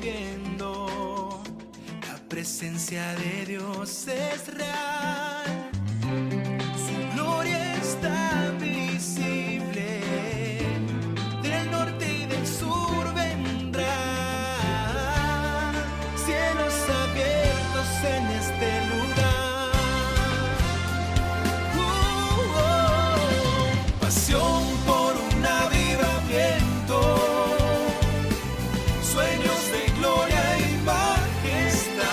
viviendo. La presencia de Dios es real. Su gloria está visible. Del norte y del sur vendrá. Cielos abiertos en este lugar. Pasión por un avivamiento. Sueños de gloria y majestad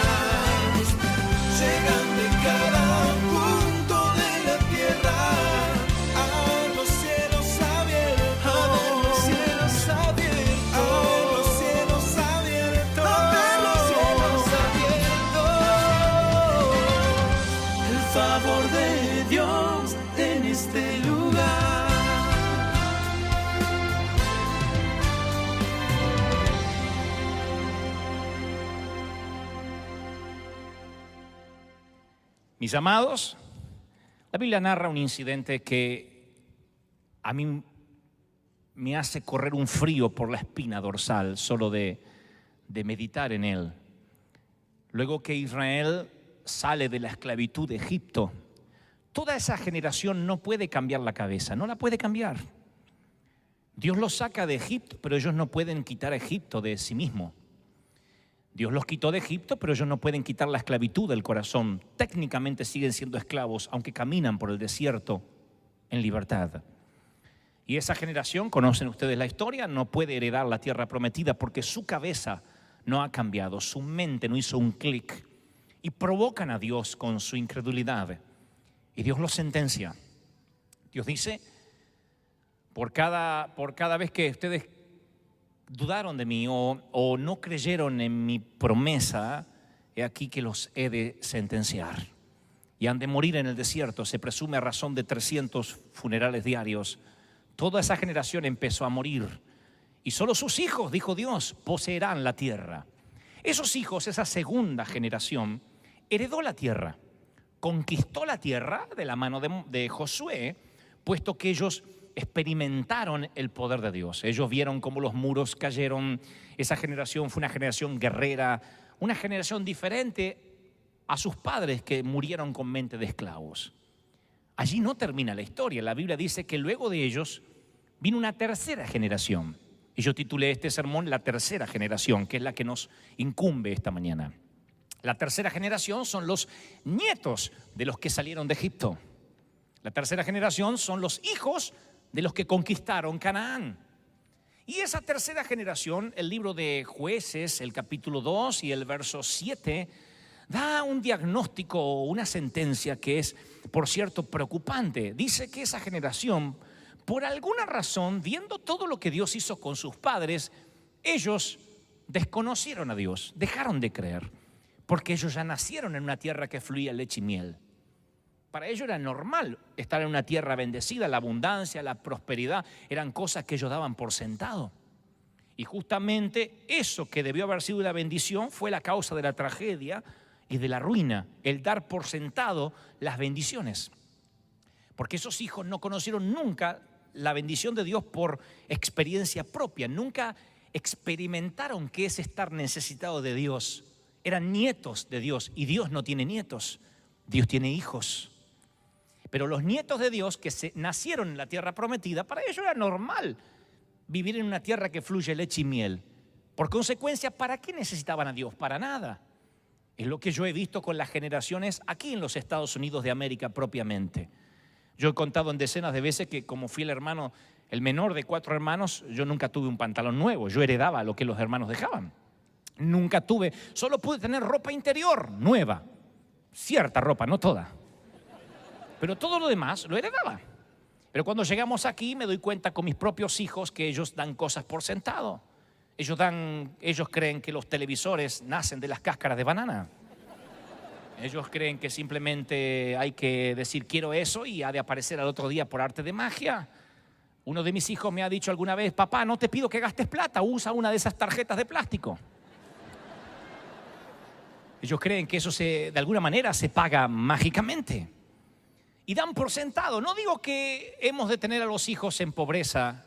llegan de cada punto de la tierra a los cielos abiertos, a los cielos abiertos, a los cielos abiertos, a los cielos abiertos. El favor de Dios en este lugar. Mis amados, la Biblia narra un incidente que a mí me hace correr un frío por la espina dorsal solo de meditar en él. Luego que Israel sale de la esclavitud de Egipto, toda esa generación no puede cambiar la cabeza, no la puede cambiar. Dios los saca de Egipto, pero ellos no pueden quitar a Egipto de sí mismo. Dios los quitó de Egipto, pero ellos no pueden quitar la esclavitud del corazón. Técnicamente siguen siendo esclavos, aunque caminan por el desierto en libertad. Y esa generación, conocen ustedes la historia, no puede heredar la tierra prometida porque su cabeza no ha cambiado, su mente no hizo un clic. Y provocan a Dios con su incredulidad. Y Dios los sentencia. Dios dice, por cada vez que ustedes dudaron de mí o no creyeron en mi promesa, he aquí que los he de sentenciar. Y han de morir en el desierto, se presume a razón de 300 funerales diarios. Toda esa generación empezó a morir. Y solo sus hijos, dijo Dios, poseerán la tierra. Esos hijos, esa segunda generación, heredó la tierra. Conquistó la tierra de la mano de Josué, puesto que ellos experimentaron el poder de Dios. Ellos vieron cómo los muros cayeron. Esa generación fue una generación guerrera, una generación diferente a sus padres que murieron con mente de esclavos. Allí no termina la historia. La Biblia dice que luego de ellos vino una tercera generación. Y yo titulé este sermón La tercera generación, que es la que nos incumbe esta mañana. La tercera generación son los nietos de los que salieron de Egipto. La tercera generación son los hijos de los que conquistaron Canaán. Y esa tercera generación, el libro de Jueces, el capítulo 2 y el verso 7, da un diagnóstico o una sentencia que es, por cierto, preocupante. Dice que esa generación, por alguna razón, viendo todo lo que Dios hizo con sus padres, ellos desconocieron a Dios, dejaron de creer, porque ellos ya nacieron en una tierra que fluía leche y miel. Para ellos era normal estar en una tierra bendecida, la abundancia, la prosperidad, eran cosas que ellos daban por sentado. Y justamente eso que debió haber sido una bendición fue la causa de la tragedia y de la ruina, el dar por sentado las bendiciones. Porque esos hijos no conocieron nunca la bendición de Dios por experiencia propia, nunca experimentaron qué es estar necesitado de Dios. Eran nietos de Dios y Dios no tiene nietos, Dios tiene hijos. Pero los nietos de Dios que nacieron en la tierra prometida, para ellos era normal vivir en una tierra que fluye leche y miel. Por consecuencia, ¿para qué necesitaban a Dios? Para nada. Es lo que yo he visto con las generaciones aquí en los Estados Unidos de América propiamente. Yo he contado en decenas de veces que como fui el hermano, el menor de 4 hermanos, yo nunca tuve un pantalón nuevo. Yo heredaba lo que los hermanos dejaban. Nunca tuve, solo pude tener ropa interior nueva. Cierta ropa, no toda. Pero todo lo demás lo heredaba. Pero cuando llegamos aquí me doy cuenta con mis propios hijos que ellos dan cosas por sentado. Ellos creen que los televisores nacen de las cáscaras de banana. Ellos creen que simplemente hay que decir quiero eso y ha de aparecer al otro día por arte de magia. Uno de mis hijos me ha dicho alguna vez, papá, no te pido que gastes plata, usa una de esas tarjetas de plástico. Ellos creen que eso de alguna manera se paga mágicamente. Y dan por sentado. No digo que hemos de tener a los hijos en pobreza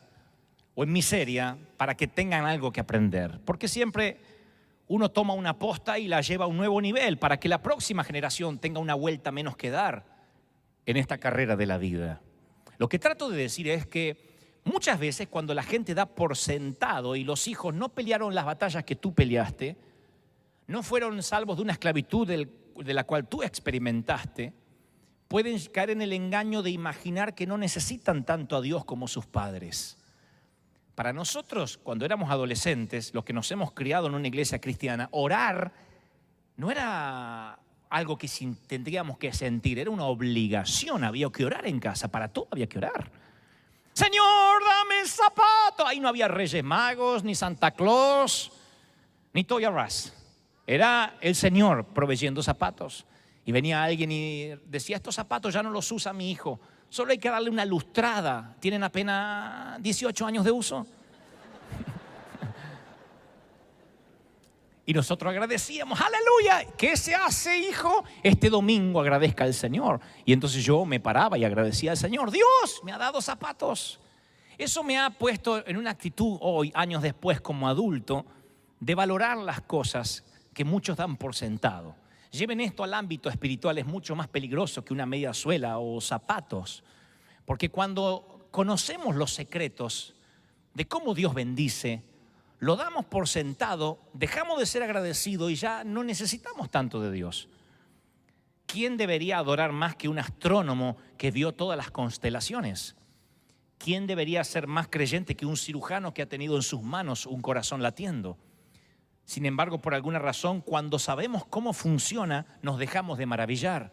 o en miseria para que tengan algo que aprender. Porque siempre uno toma una posta y la lleva a un nuevo nivel para que la próxima generación tenga una vuelta menos que dar en esta carrera de la vida. Lo que trato de decir es que muchas veces cuando la gente da por sentado y los hijos no pelearon las batallas que tú peleaste, no fueron salvos de una esclavitud de la cual tú experimentaste, pueden caer en el engaño de imaginar que no necesitan tanto a Dios como sus padres. Para nosotros, cuando éramos adolescentes, los que nos hemos criado en una iglesia cristiana, orar no era algo que tendríamos que sentir, era una obligación. Había que orar en casa, para todo había que orar. Señor, dame zapatos. Ahí no había Reyes Magos, ni Santa Claus, ni Toys R Us. Era el Señor proveyendo zapatos. Y venía alguien y decía, estos zapatos ya no los usa mi hijo, solo hay que darle una lustrada. Tienen apenas 18 años de uso. Y nosotros agradecíamos, aleluya, ¿qué se hace, hijo? Este domingo agradezca al Señor. Y entonces yo me paraba y agradecía al Señor, Dios me ha dado zapatos. Eso me ha puesto en una actitud hoy, años después como adulto, de valorar las cosas que muchos dan por sentado. Lleven esto al ámbito espiritual, es mucho más peligroso que una media suela o zapatos. Porque cuando conocemos los secretos de cómo Dios bendice, lo damos por sentado, dejamos de ser agradecidos y ya no necesitamos tanto de Dios. ¿Quién debería adorar más que un astrónomo que vio todas las constelaciones? ¿Quién debería ser más creyente que un cirujano que ha tenido en sus manos un corazón latiendo? Sin embargo, por alguna razón, cuando sabemos cómo funciona, nos dejamos de maravillar.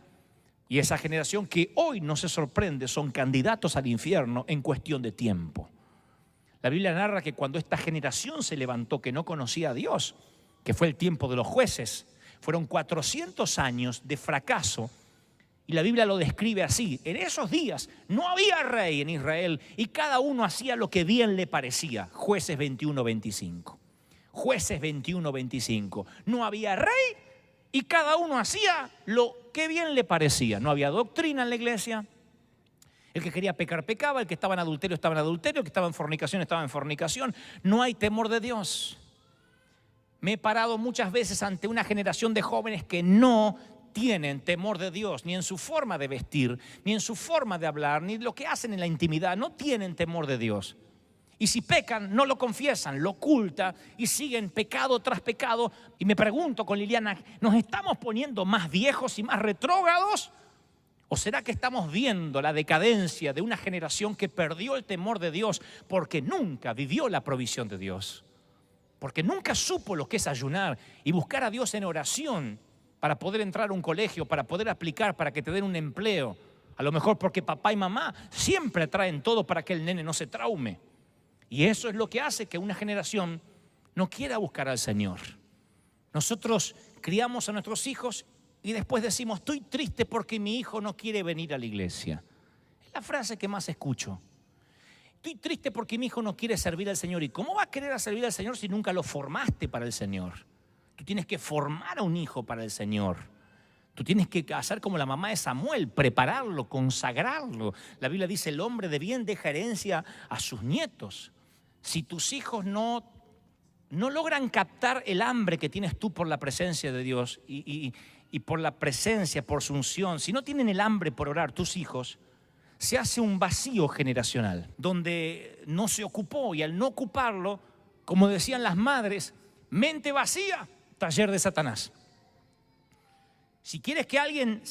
Y esa generación que hoy no se sorprende son candidatos al infierno en cuestión de tiempo. La Biblia narra que cuando esta generación se levantó que no conocía a Dios, que fue el tiempo de los jueces, fueron 400 años de fracaso. Y la Biblia lo describe así: en esos días no había rey en Israel y cada uno hacía lo que bien le parecía. Jueces 21-25. Jueces 21-25. No había rey y cada uno hacía lo que bien le parecía. No había doctrina en la iglesia. El que quería pecar, pecaba. El que estaba en adulterio, estaba en adulterio. El que estaba en fornicación, estaba en fornicación. No hay temor de Dios. Me he parado muchas veces ante una generación de jóvenes que no tienen temor de Dios, ni en su forma de vestir, ni en su forma de hablar, ni lo que hacen en la intimidad. No tienen temor de Dios. Y si pecan, no lo confiesan, lo ocultan y siguen pecado tras pecado. Y me pregunto con Liliana, ¿nos estamos poniendo más viejos y más retrógrados? ¿O será que estamos viendo la decadencia de una generación que perdió el temor de Dios porque nunca vivió la provisión de Dios? Porque nunca supo lo que es ayunar y buscar a Dios en oración para poder entrar a un colegio, para poder aplicar, para que te den un empleo. A lo mejor porque papá y mamá siempre traen todo para que el nene no se traume. Y eso es lo que hace que una generación no quiera buscar al Señor. Nosotros criamos a nuestros hijos y después decimos, estoy triste porque mi hijo no quiere venir a la iglesia. Es la frase que más escucho. Estoy triste porque mi hijo no quiere servir al Señor. ¿Y cómo va a querer servir al Señor si nunca lo formaste para el Señor? Tú tienes que formar a un hijo para el Señor. Tú tienes que hacer como la mamá de Samuel, prepararlo, consagrarlo. La Biblia dice, el hombre de bien deja herencia a sus nietos. Si tus hijos no logran captar el hambre que tienes tú por la presencia de Dios y por la presencia, por su unción, si no tienen el hambre por orar tus hijos, se hace un vacío generacional donde no se ocupó, y al no ocuparlo, como decían las madres, mente vacía, taller de Satanás. Si quieres que alguien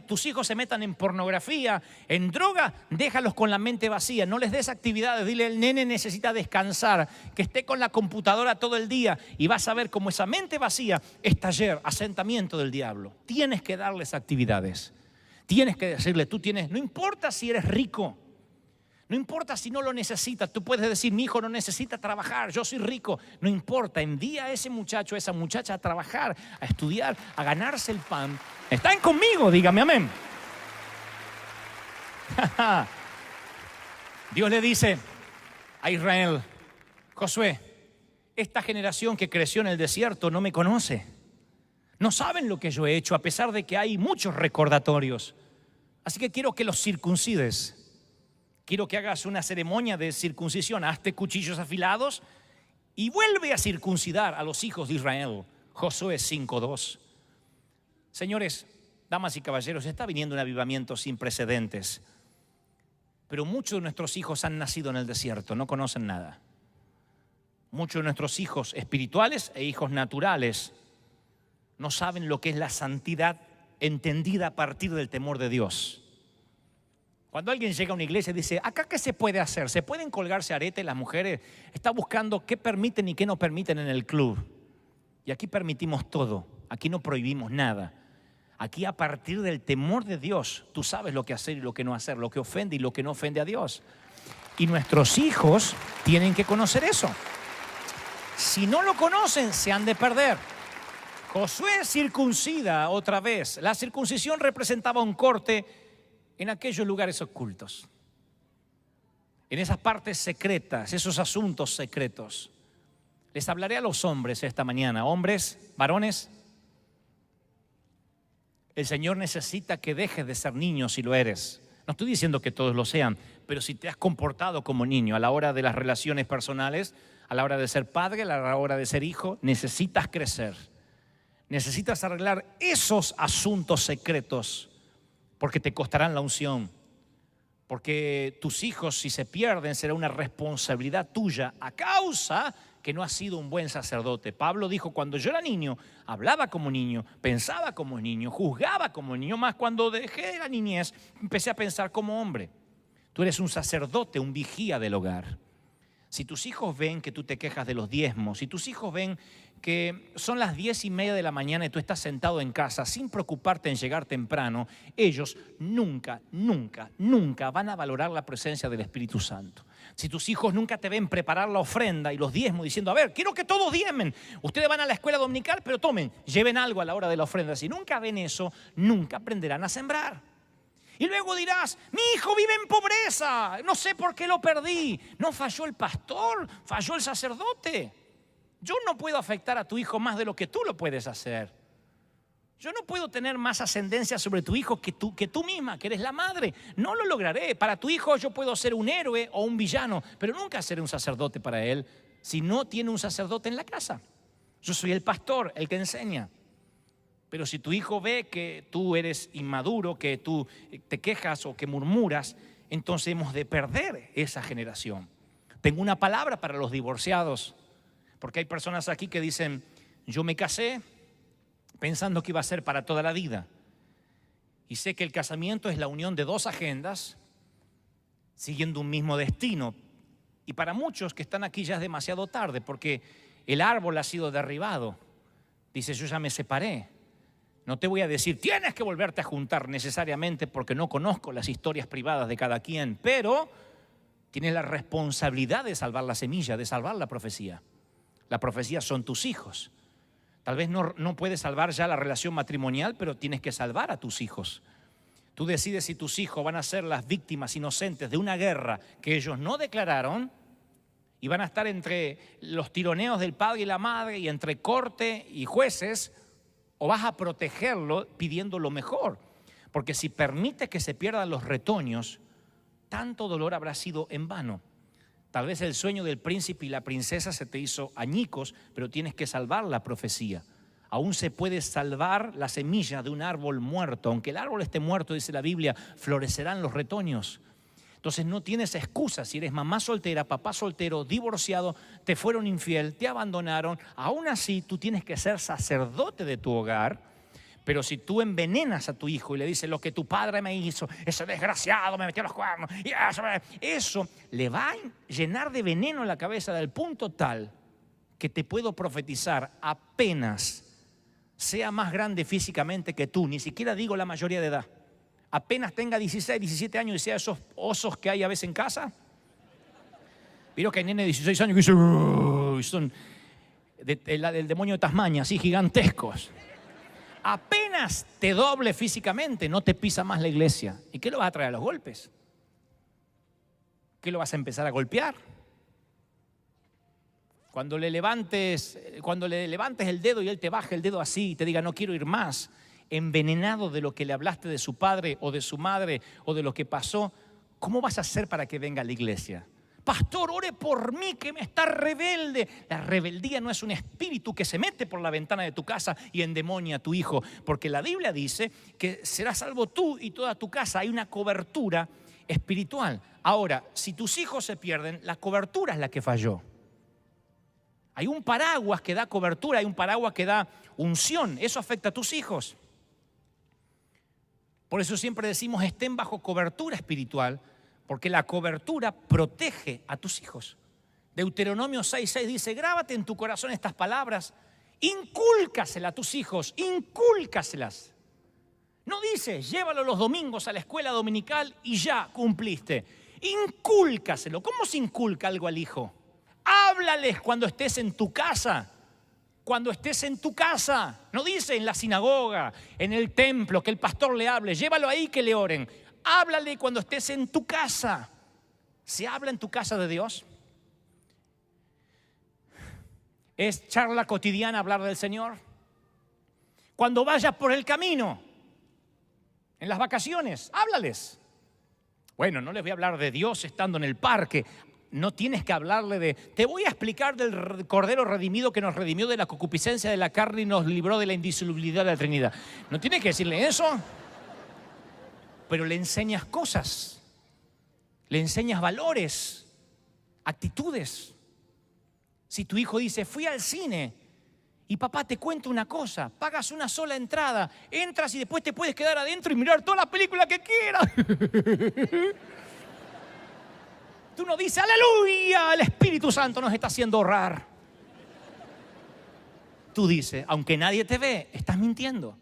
tus hijos se metan en pornografía, en droga, déjalos con la mente vacía. No les des actividades. Dile, el nene necesita descansar, que esté con la computadora todo el día. Y vas a ver cómo esa mente vacía es taller, asentamiento del diablo. Tienes que darles actividades. Tienes que decirle, no importa si eres rico. No importa si no lo necesitas. Tú puedes decir, mi hijo no necesita trabajar, yo soy rico. No importa, envía a ese muchacho, a esa muchacha a trabajar, a estudiar, a ganarse el pan. ¿Están conmigo? Dígame amén. Dios le dice a Israel, Josué, esta generación que creció en el desierto no me conoce. No saben lo que yo he hecho, a pesar de que hay muchos recordatorios. Así que quiero que los circuncides. Quiero que hagas una ceremonia de circuncisión. Hazte cuchillos afilados y vuelve a circuncidar a los hijos de Israel Josué 5:2. Señores, damas y caballeros, está viniendo un avivamiento sin precedentes. Pero muchos de nuestros hijos han nacido en el desierto, no conocen nada. Muchos de nuestros hijos espirituales e hijos naturales no saben lo que es la santidad entendida a partir del temor de Dios. Cuando alguien llega a una iglesia y dice, ¿acá qué se puede hacer? ¿Se pueden colgarse aretes las mujeres? Está buscando qué permiten y qué no permiten en el club. Y aquí permitimos todo, aquí no prohibimos nada. Aquí a partir del temor de Dios, tú sabes lo que hacer y lo que no hacer, lo que ofende y lo que no ofende a Dios. Y nuestros hijos tienen que conocer eso. Si no lo conocen, se han de perder. Josué circuncida otra vez. La circuncisión representaba un corte en aquellos lugares ocultos, en esas partes secretas, esos asuntos secretos. Les hablaré a los hombres esta mañana. Hombres, varones, el Señor necesita que dejes de ser niño si lo eres. No estoy diciendo que todos lo sean, pero si te has comportado como niño a la hora de las relaciones personales, a la hora de ser padre, a la hora de ser hijo, necesitas crecer. Necesitas arreglar esos asuntos secretos, porque te costarán la unción. Porque tus hijos, si se pierden, será una responsabilidad tuya a causa que no has sido un buen sacerdote. Pablo dijo, cuando yo era niño, hablaba como niño, pensaba como niño, juzgaba como niño, más cuando dejé la niñez, empecé a pensar como hombre. Tú eres un sacerdote, un vigía del hogar. Si tus hijos ven que tú te quejas de los diezmos, si tus hijos ven que son las 10:30 de la mañana y tú estás sentado en casa sin preocuparte en llegar temprano, ellos nunca van a valorar la presencia del Espíritu Santo. Si tus hijos nunca te ven preparar la ofrenda y los diezmos diciendo, a ver, quiero que todos diezmen. Ustedes van a la escuela dominical, pero tomen, lleven algo a la hora de la ofrenda. Si nunca ven eso, nunca aprenderán a sembrar. Y luego dirás, mi hijo vive en pobreza, no sé por qué lo perdí. No falló el pastor, falló el sacerdote. Yo no puedo afectar a tu hijo más de lo que tú lo puedes hacer. Yo no puedo tener más ascendencia sobre tu hijo que tú misma, que eres la madre. No lo lograré. Para tu hijo yo puedo ser un héroe o un villano, pero nunca seré un sacerdote para él si no tiene un sacerdote en la casa. Yo soy el pastor, el que enseña. Pero si tu hijo ve que tú eres inmaduro, que tú te quejas o que murmuras, entonces hemos de perder esa generación. Tengo una palabra para los divorciados, porque hay personas aquí que dicen, yo me casé pensando que iba a ser para toda la vida. Y sé que el casamiento es la unión de dos agendas siguiendo un mismo destino. Y para muchos que están aquí ya es demasiado tarde, porque el árbol ha sido derribado. Dice, yo ya me separé. No te voy a decir, tienes que volverte a juntar necesariamente porque no conozco las historias privadas de cada quien, pero tienes la responsabilidad de salvar la semilla, de salvar la profecía. La profecía son tus hijos. Tal vez no puedes salvar ya la relación matrimonial, pero tienes que salvar a tus hijos. Tú decides si tus hijos van a ser las víctimas inocentes de una guerra que ellos no declararon y van a estar entre los tironeos del padre y la madre y entre corte y jueces, o vas a protegerlo pidiendo lo mejor. Porque si permites que se pierdan los retoños, tanto dolor habrá sido en vano. Tal vez el sueño del príncipe y la princesa se te hizo añicos, pero tienes que salvar la profecía. Aún se puede salvar la semilla de un árbol muerto. Aunque el árbol esté muerto, dice la Biblia, florecerán los retoños. Entonces no tienes excusa si eres mamá soltera, papá soltero, divorciado, te fueron infiel, te abandonaron. Aún así tú tienes que ser sacerdote de tu hogar. Pero si tú envenenas a tu hijo y le dices lo que tu padre me hizo, ese desgraciado me metió los cuernos, y eso le va a llenar de veneno en la cabeza del punto tal que te puedo profetizar, apenas sea más grande físicamente que tú, ni siquiera digo la mayoría de edad, apenas tenga 16, 17 años y sea esos osos que hay a veces en casa. Vieron que hay nenes de 16 años que dicen, son del demonio de Tasmania, así gigantescos. Apenas te doble físicamente, no te pisa más la iglesia. ¿Y qué lo vas a traer a los golpes? ¿Qué lo vas a empezar a golpear? Cuando le levantes el dedo y él te baje el dedo así y te diga no quiero ir más, envenenado de lo que le hablaste de su padre o de su madre o de lo que pasó, ¿cómo vas a hacer para que venga a la iglesia? Pastor, ore por mí que me está rebelde. La rebeldía no es un espíritu que se mete por la ventana de tu casa y endemonia a tu hijo, porque la Biblia dice que serás salvo tú y toda tu casa. Hay una cobertura espiritual. Ahora, si tus hijos se pierden, la cobertura es la que falló. Hay un paraguas que da cobertura, hay un paraguas que da unción. Eso afecta a tus hijos. Por eso siempre decimos estén bajo cobertura espiritual, porque la cobertura protege a tus hijos. Deuteronomio 6:6 dice, grábate en tu corazón estas palabras, incúlcaselas a tus hijos, incúlcaselas. No dice, llévalo los domingos a la escuela dominical y ya cumpliste. Incúlcaselo. ¿Cómo se inculca algo al hijo? Háblales cuando estés en tu casa. Cuando estés en tu casa. No dice en la sinagoga, en el templo, que el pastor le hable. Llévalo ahí que le oren. Háblale cuando estés en tu casa. ¿Se habla en tu casa de Dios? ¿Es charla cotidiana hablar del Señor? Cuando vayas por el camino, en las vacaciones, háblales. Bueno, no les voy a hablar de Dios estando en el parque. No tienes que hablarle de... Te voy a explicar del Cordero redimido que nos redimió de la concupiscencia de la carne y nos libró de la indisolubilidad de la Trinidad. No tienes que decirle eso. Pero le enseñas cosas. Le enseñas valores, actitudes. Si tu hijo dice, fui al cine y papá te cuento una cosa, pagas una sola entrada, entras y después te puedes quedar adentro y mirar toda la película que quieras. Tú no dices, aleluya, el Espíritu Santo nos está haciendo orar. Tú dices, aunque nadie te ve, estás mintiendo.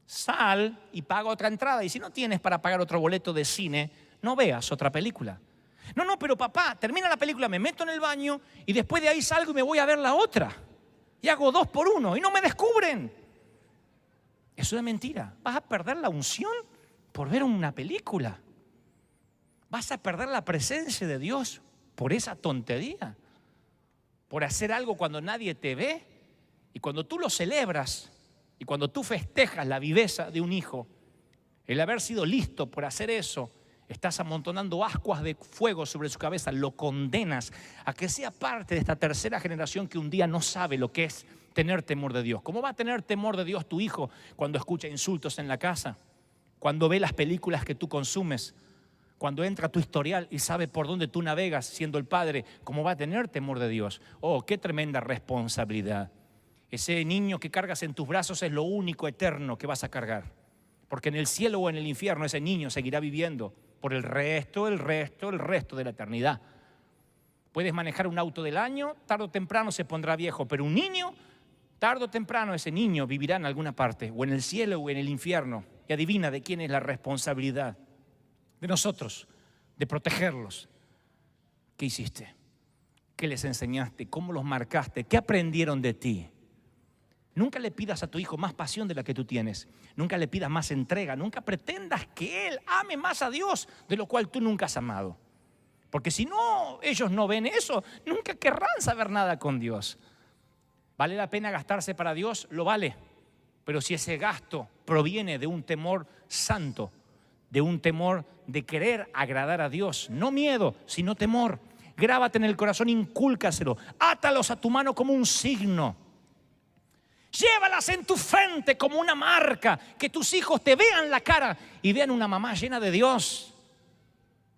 Sal y paga otra entrada. Y si no tienes para pagar otro boleto de cine, no veas otra película. No, pero papá, termina la película, me meto en el baño y después de ahí salgo y me voy a ver la otra. Y hago 2 por 1 y no me descubren. Es una mentira. Vas a perder la unción por ver una película. Vas a perder la presencia de Dios por esa tontería. Por hacer algo cuando nadie te ve. Y cuando tú lo celebras y cuando tú festejas la viveza de un hijo, el haber sido listo por hacer eso, estás amontonando ascuas de fuego sobre su cabeza, lo condenas a que sea parte de esta tercera generación que un día no sabe lo que es tener temor de Dios. ¿Cómo va a tener temor de Dios tu hijo cuando escucha insultos en la casa? Cuando ve las películas que tú consumes, cuando entra a tu historial y sabe por dónde tú navegas siendo el padre, ¿cómo va a tener temor de Dios? Oh, qué tremenda responsabilidad. Ese niño que cargas en tus brazos es lo único eterno que vas a cargar. Porque en el cielo o en el infierno ese niño seguirá viviendo por el resto de la eternidad. Puedes manejar un auto del año, tarde o temprano se pondrá viejo, pero un niño, tarde o temprano ese niño vivirá en alguna parte, o en el cielo o en el infierno. Y adivina de quién es la responsabilidad. De nosotros, de protegerlos. ¿Qué hiciste? ¿Qué les enseñaste? ¿Cómo los marcaste? ¿Qué aprendieron de ti? Nunca le pidas a tu hijo más pasión de la que tú tienes. Nunca le pidas más entrega. Nunca pretendas que él ame más a Dios de lo cual tú nunca has amado. Porque si no, ellos no ven eso, nunca querrán saber nada con Dios. ¿Vale la pena gastarse para Dios? Lo vale. Pero si ese gasto proviene de un temor santo, de un temor de querer agradar a Dios, no miedo, sino temor. Grábate en el corazón, incúlcaselo. Átalos a tu mano como un signo. Llévalas en tu frente como una marca, que tus hijos te vean la cara y vean una mamá llena de Dios.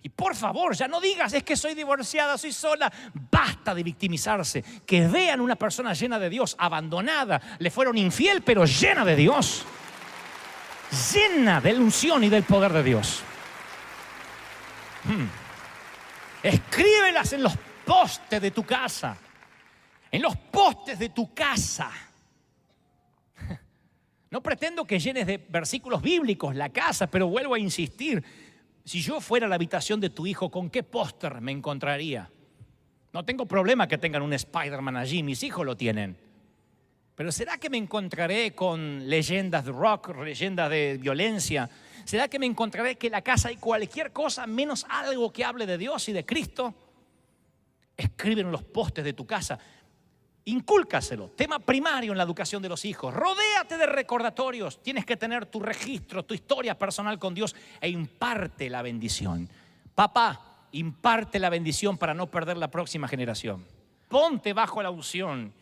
Y por favor, ya no digas, es que soy divorciada, soy sola. Basta de victimizarse. Que vean una persona llena de Dios, abandonada, le fueron infiel, pero llena de Dios. Llena de la unción y del poder de Dios. Escríbelas en los postes de tu casa. En los postes de tu casa. No pretendo que llenes de versículos bíblicos la casa, pero vuelvo a insistir. Si yo fuera a la habitación de tu hijo, ¿con qué póster me encontraría? No tengo problema que tengan un Spider-Man allí, mis hijos lo tienen. Pero ¿será que me encontraré con leyendas de rock, leyendas de violencia? ¿Será que me encontraré que en la casa hay cualquier cosa menos algo que hable de Dios y de Cristo? Escribe en los postes de tu casa. Incúlcaselo, tema primario en la educación de los hijos. Rodéate de recordatorios. Tienes que tener tu registro, tu historia personal con Dios e imparte la bendición. Papá, Imparte la bendición para no perder la próxima generación. Ponte bajo la unción.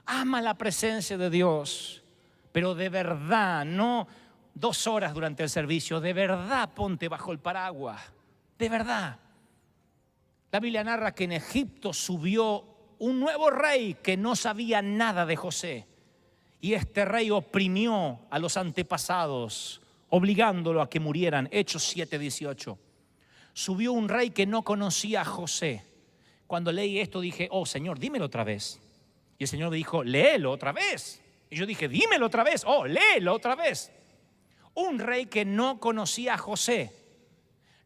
Ama la presencia de Dios. Pero de verdad, no 2 horas durante el servicio. De verdad ponte bajo el paraguas. De verdad. La Biblia narra que en Egipto subió un nuevo rey que no sabía nada de José. Y este rey oprimió a los antepasados, obligándolo a que murieran. Hechos 7:18. Subió un rey que no conocía a José. Cuando leí esto dije, oh Señor, dímelo otra vez. Y el Señor me dijo, léelo otra vez. Y yo dije, dímelo otra vez. Oh, léelo otra vez. Un rey que no conocía a José.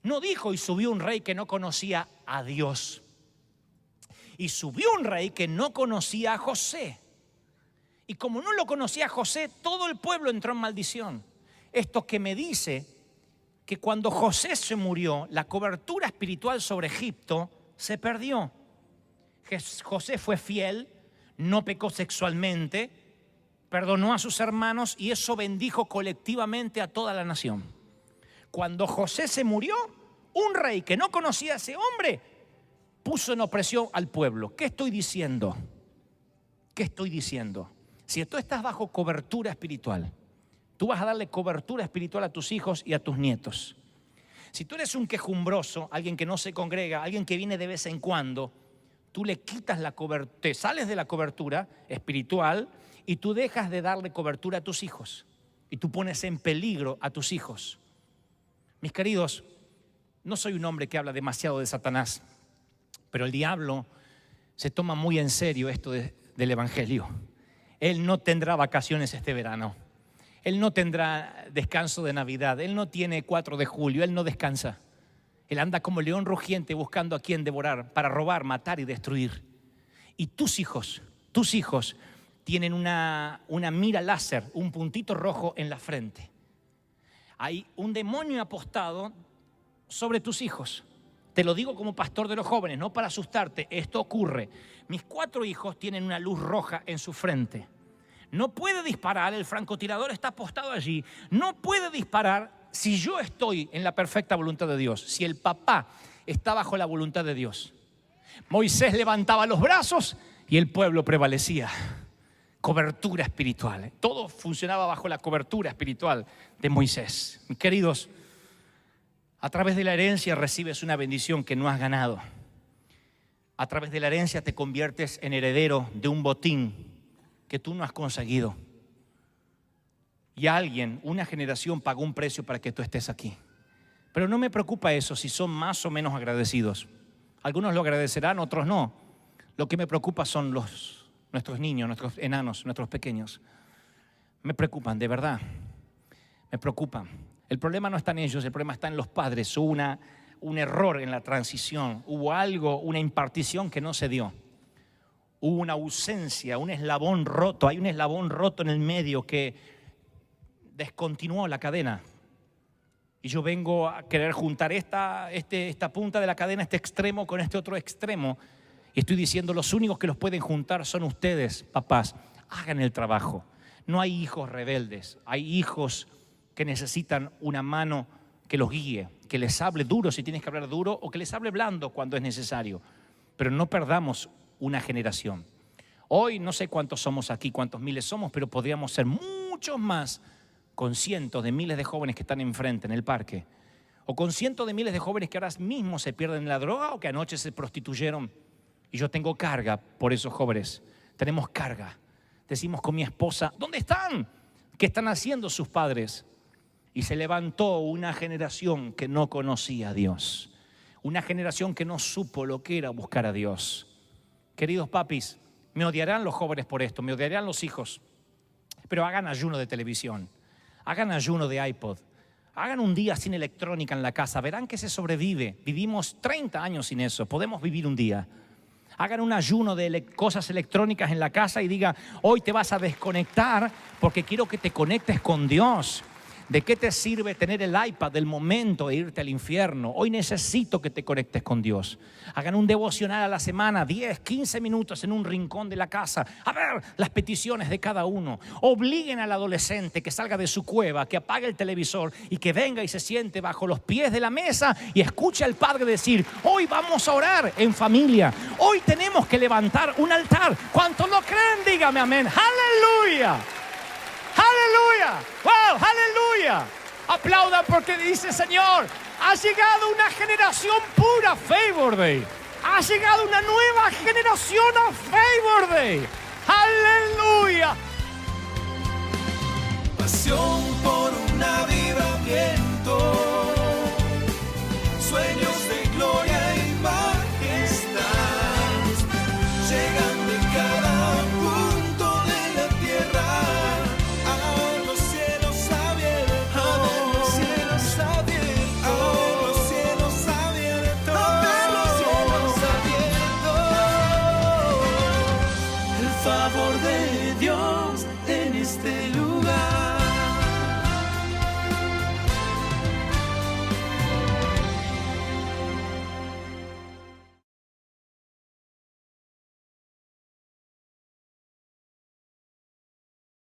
No dijo, y subió un rey que no conocía a Dios. Y subió un rey que no conocía a José. Y como no lo conocía a José, todo el pueblo entró en maldición. Esto que me dice que cuando José se murió, la cobertura espiritual sobre Egipto se perdió. José fue fiel, no pecó sexualmente, perdonó a sus hermanos y eso bendijo colectivamente a toda la nación. Cuando José se murió, un rey que no conocía a ese hombre puso en opresión al pueblo. ¿Qué estoy diciendo? ¿Qué estoy diciendo? Si tú estás bajo cobertura espiritual, tú vas a darle cobertura espiritual a tus hijos y a tus nietos. Si tú eres un quejumbroso, alguien que no se congrega, alguien que viene de vez en cuando, tú le quitas la cobertura, te sales de la cobertura espiritual y tú dejas de darle cobertura a tus hijos. Y tú pones en peligro a tus hijos. Mis queridos, no soy un hombre que habla demasiado de Satanás, pero el diablo se toma muy en serio esto del evangelio. Él no tendrá vacaciones este verano. Él no tendrá descanso de Navidad. Él no tiene 4 de julio. Él no descansa. Él anda como león rugiente buscando a quien devorar para robar, matar y destruir. Y tus hijos tienen una mira láser, un puntito rojo en la frente. Hay un demonio apostado sobre tus hijos. Te lo digo como pastor de los jóvenes, no para asustarte. Esto ocurre. Mis 4 hijos tienen una luz roja en su frente. No puede disparar, el francotirador está apostado allí. No puede disparar si yo estoy en la perfecta voluntad de Dios. Si el papá está bajo la voluntad de Dios. Moisés levantaba los brazos y el pueblo prevalecía. Cobertura espiritual. Todo funcionaba bajo la cobertura espiritual de Moisés. Mis queridos, a través de la herencia recibes una bendición que no has ganado. A través de la herencia te conviertes en heredero de un botín que tú no has conseguido. Y alguien, una generación pagó un precio para que tú estés aquí. Pero no me preocupa eso si son más o menos agradecidos. Algunos lo agradecerán, otros no. Lo que me preocupa son nuestros niños, nuestros enanos, nuestros pequeños. Me preocupan, de verdad. Me preocupan. El problema no está en ellos, el problema está en los padres. Hubo un error en la transición. Hubo algo, una impartición que no se dio. Hubo una ausencia, un eslabón roto. Hay un eslabón roto en el medio que descontinuó la cadena. Y yo vengo a querer juntar esta punta de la cadena, este extremo con este otro extremo. Y estoy diciendo, los únicos que los pueden juntar son ustedes, papás. Hagan el trabajo. No hay hijos rebeldes. Hay hijos que necesitan una mano que los guíe, que les hable duro si tienes que hablar duro o que les hable blando cuando es necesario. Pero no perdamos una generación. Hoy no sé cuántos somos aquí, cuántos miles somos, pero podríamos ser muchos más con cientos de miles de jóvenes que están enfrente en el parque o con cientos de miles de jóvenes que ahora mismo se pierden en la droga o que anoche se prostituyeron. Y yo tengo carga por esos jóvenes. Tenemos carga. Decimos con mi esposa, ¿dónde están? ¿Qué están haciendo sus padres? Y se levantó una generación que no conocía a Dios. Una generación que no supo lo que era buscar a Dios. Queridos papis, me odiarán los jóvenes por esto, me odiarán los hijos. Pero hagan ayuno de televisión, hagan ayuno de iPod, hagan un día sin electrónica en la casa, verán que se sobrevive. Vivimos 30 años sin eso, podemos vivir un día. Hagan un ayuno de cosas electrónicas en la casa y digan, hoy te vas a desconectar porque quiero que te conectes con Dios. ¿De qué te sirve tener el iPad del momento e irte al infierno? Hoy necesito que te conectes con Dios. Hagan un devocional a la semana, 10, 15 minutos en un rincón de la casa. A ver las peticiones de cada uno. Obliguen al adolescente que salga de su cueva, que apague el televisor y que venga y se siente bajo los pies de la mesa y escuche al padre decir: hoy vamos a orar en familia. Hoy tenemos que levantar un altar. ¿Cuántos lo creen? Dígame amén. ¡Aleluya! ¡Aleluya! ¡Wow! ¡Aleluya! Aplaudan porque dice: Señor, ha llegado una generación pura. Favor Day. Ha llegado una nueva generación a Favor Day. ¡Aleluya!